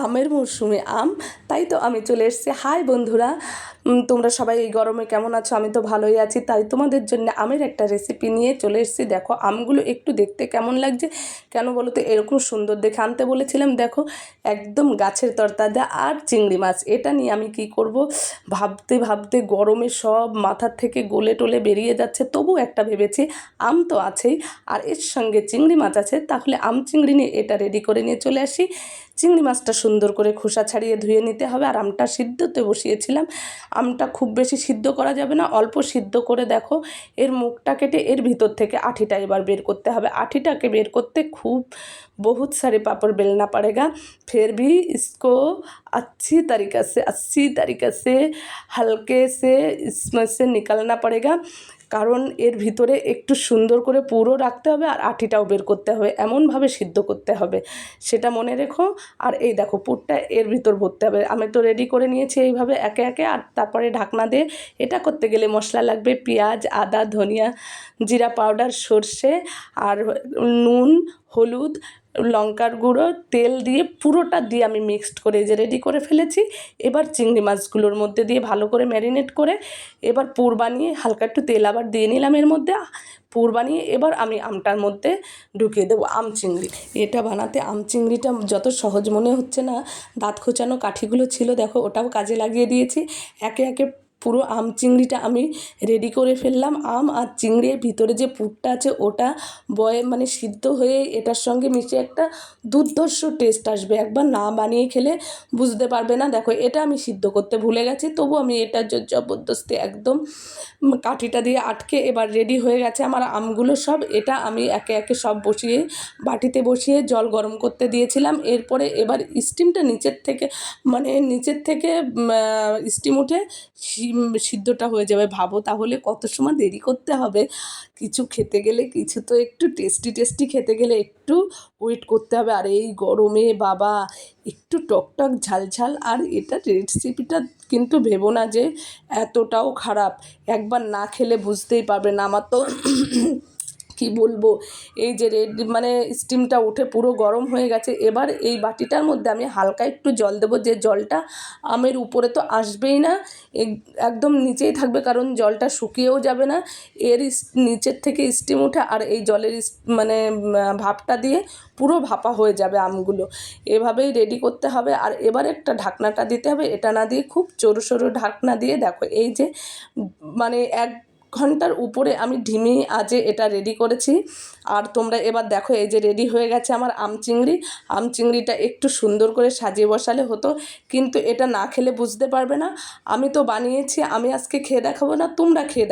আমের মরশুমে আম, তাই তো আমি চলে এসেছি। হাই বন্ধুরা, তোমরা সবাই এই গরমে কেমন আছো? আমি তো ভালোই আছি। তাই তোমাদের জন্য আমের একটা রেসিপি নিয়ে চলে এসেছি। দেখো আমগুলো একটু দেখতে কেমন লাগছে, কেন বলো তো? এরকম সুন্দর দেখে আনতে বলেছিলাম। দেখো একদম গাছের তরতাজা আর চিংড়ি মাছ। এটা নিয়ে আমি কি করব ভাবতে ভাবতে গরমে সব মাথার থেকে গলে টলে বেরিয়ে যাচ্ছে। তবু একটা ভেবেছি, আম তো আছেই আর এর সঙ্গে চিংড়ি মাছ আছে, তাহলে আম চিংড়ি নিয়ে এটা রেডি করে নিয়ে চলে আসি। চিংড়ি মাছটা সুন্দর করে খোসা ছাড়িয়ে ধুয়ে নিতে হবে। আর আমটা সিদ্ধতে বসিয়েছিলাম। আমটা খুব বেশি সিদ্ধ করা যাবে না, অল্প সিদ্ধ করে দেখো এর মুখটা কেটে এর ভিতর থেকে আঠিটা এবার বের করতে হবে। আঠিটাকে বের করতে खूब बहुत सारे पापड़ बेलना पड़ेगा। फिर भी इसको अच्छी तरीक़ा से हल्के से इसमें से निकालना पड़ेगा। কারণ এর ভিতরে একটু সুন্দর করে পুরো রাখতে হবে আর আঠিটাও বের করতে হবে, এমনভাবে সিদ্ধ করতে হবে, সেটা মনে রেখো। আর এই দেখো পুরটা এর ভিতর ভরতে হবে। আমি তো রেডি করে নিয়েছি এইভাবে একে একে। আর তারপরে ঢাকনা দিয়ে এটা করতে গেলে মশলা লাগবে পেঁয়াজ, আদা, ধনিয়া, জিরা পাউডার, সর্ষে আর নুন, হলুদ, লঙ্কার গুঁড়ো, তেল দিয়ে পুরোটা দিয়ে আমি মিক্সড করে যে রেডি করে ফেলেছি। এবার চিংড়ি মাছগুলোর মধ্যে দিয়ে ভালো করে ম্যারিনেট করে এবার পুর বানিয়ে হালকা একটু তেল আবার দিয়ে নিলাম এর মধ্যে। পুর বানিয়ে এবার আমি আমটার মধ্যে ঢুকিয়ে দেবো আম চিংড়ি। এটা বানাতে আম চিংড়িটা যত সহজ মনে হচ্ছে না, দাঁত খোঁচানো কাঠিগুলো ছিল দেখো ওটাও কাজে লাগিয়ে দিয়েছি। একে একে পুরো আম চিংড়িটা আমি রেডি করে ফেললাম। আম আর চিংড়ির ভিতরে যে পুরটা আছে ওটা মানে সিদ্ধ হয়ে এটার সঙ্গে মিশে একটা দুর্ধর্ষ টেস্ট আসবে। একবার না বানিয়ে খেলে বুঝতে পারবে না। দেখো এটা আমি সিদ্ধ করতে ভুলে গেছি, তবু আমি এটা জবরদস্তি একদম কাঠিটা দিয়ে আটকে এবার রেডি হয়ে গেছে আমার আমগুলো সব। এটা আমি একে একে সব বসিয়ে বাটিতে বসিয়ে জল গরম করতে দিয়েছিলাম। এরপরে এবার স্টিমটা নিচের থেকে স্টিম উঠে সিদ্ধটা হয়ে যাবে। ভাবো তাহলে কত সময় দেরি করতে হবে কিছু খেতে গেলে। কিছু তো একটু টেস্টি খেতে গেলে একটু ওয়েট করতে হবে। আর এই গরমে বাবা একটু টকটক ঝালঝাল। আর এটা রেসিপিটা কিন্তু ভেবো না যে এতটাও খারাপ, একবার না খেলে বুঝতেই পারবে না। আমার তো কি বলবো, এই যে স্টিমটা উঠে পুরো গরম হয়ে গেছে। এবার এই বাটিটার মধ্যে আমি হালকা একটু জল দেবো, যে জলটা আমের উপরে তো আসবেই না, একদম নিচেই থাকবে, কারণ জলটা শুকিয়েও যাবে না। এর নিচের থেকে স্টিম উঠে আর এই জলের ভাপটা দিয়ে পুরো ভাপা হয়ে যাবে আমগুলো। এভাবেই রেডি করতে হবে। আর এবার একটা ঢাকনাটা দিতে হবে, এটা না দিয়ে খুব সরু ঢাকনা দিয়ে দেখো এই যে 1 ঘন্টার উপরে আমি ধিমি আঁচে এটা রেডি করেছি। আর তোমরা এবার দেখো এই যে রেডি হয়ে গেছে আমার আম চিংড়িটা একটু সুন্দর করে সাজিয়ে বসালে হতো, কিন্তু এটা না খেলে বুঝতে পারবে না। আমি তো বানিয়েছি, আমি আজকে খেয়ে দেখাবো না, তোমরা খেয়ে